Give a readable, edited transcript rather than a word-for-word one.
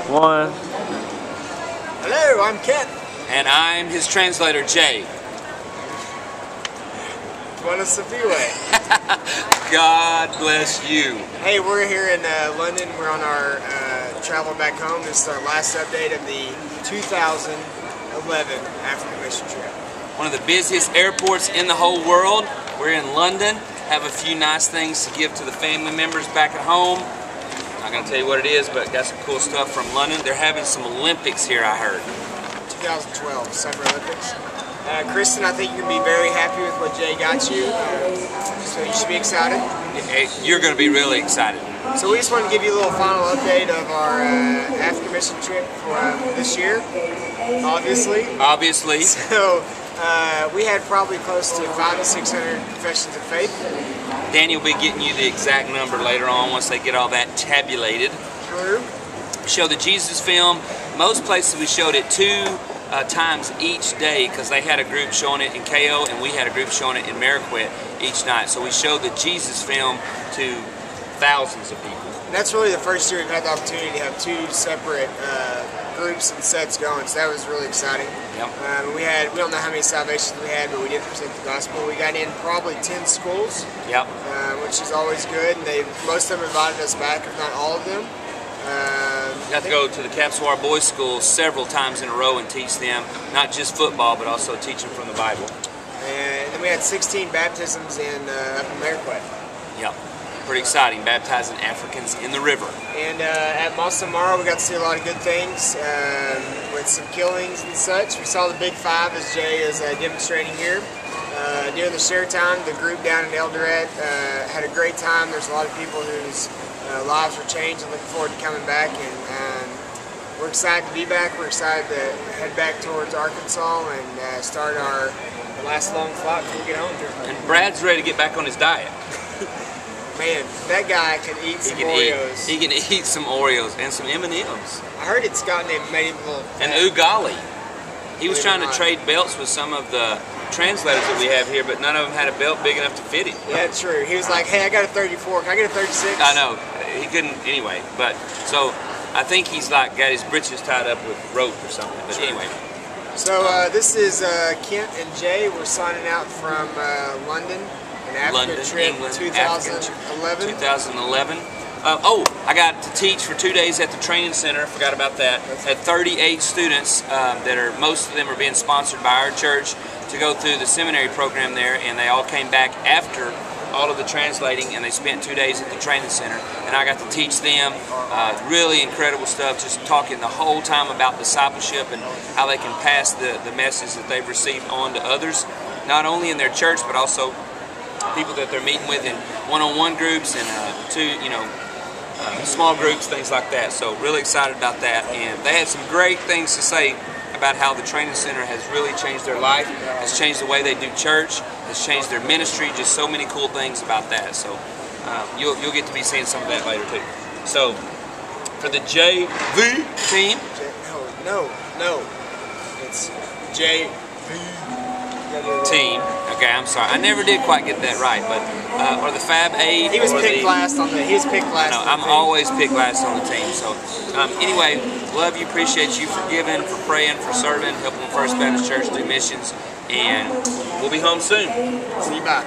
One. Hello, I'm Kent. And I'm his translator, Jay. Buenos Aires. God bless you. Hey, we're here in London. We're on our travel back home. This is our last update of the 2011 African mission trip. One of the busiest airports in the whole world. We're in London. Have a few nice things to give to the family members back at home. I'm not going to tell you what it is, but got some cool stuff from London. They're having some Olympics here, I heard. 2012 Summer Olympics. Kristen, I think you're going to be very happy with what Jay got you, so you should be excited. You're going to be really excited. So we just want to give you a little final update of our African mission trip for this year, obviously. Obviously. So we had probably close to 500 to 600 confessions of faith. Danny will be getting you the exact number later on once they get all that tabulated. True. Show the Jesus film. Most places we showed it 2 times each day because they had a group showing it in KO and we had a group showing it in Mariquette each night. So we showed the Jesus film to thousands of people. And that's really the first year we've had the opportunity to have 2 separate groups and sets going, so that was really exciting. Yep. We don't know how many salvations we had, but we did present the gospel. We got in probably 10 schools, yep. Which is always good, and most of them invited us back, if not all of them. Got to go to the Capswar Boys School several times in a row and teach them, not just football, but also teach them from the Bible. And then we had 16 baptisms up in Mariquette. Yep. Pretty exciting, baptizing Africans in the river. And at Massamara, we got to see a lot of good things with some killings and such. We saw the Big 5, as Jay is demonstrating here. During the share time, the group down in Eldoret had a great time. There's a lot of people whose lives were changed and looking forward to coming back. And we're excited to be back. We're excited to head back towards Arkansas and start our last long flight before we get home. And Brad's ready to get back on his diet. Man, that guy can eat some Oreos. He can eat some Oreos and some M&Ms. I heard it's gotten him, made him a little fat. And ugali. He was trying to trade belts with some of the translators that we have here, but none of them had a belt big enough to fit him. Yeah, true. He was like, hey, I got a 34. Can I get a 36? I know. He couldn't anyway. But so I think he's like got his britches tied up with rope or something. But anyway. So this is Kent and Jay. We're signing out from London. Africa trip, England, 2011. 2011. I got to teach for 2 days at the training center. Forgot about that. Had 38 students most of them are being sponsored by our church to go through the seminary program there, and they all came back after all of the translating, and they spent 2 days at the training center, and I got to teach them really incredible stuff, just talking the whole time about discipleship and how they can pass the message that they've received on to others, not only in their church but also people that they're meeting with in one-on-one groups and small groups, things like that. So really excited about that, and they had some great things to say about how the training center has really changed their life, has changed the way they do church, has changed their ministry, just so many cool things about that. So you'll get to be seeing some of that later too. So for the JV team, no, it's JV team. Okay, I'm sorry. I never did quite get that right, but or the Fab 8. He was picked last on the. He was picked last. No, I'm always picked last on the team. So anyway, love you, appreciate you for giving, for praying, for serving, helping First Baptist Church do missions, and we'll be home soon. See you back.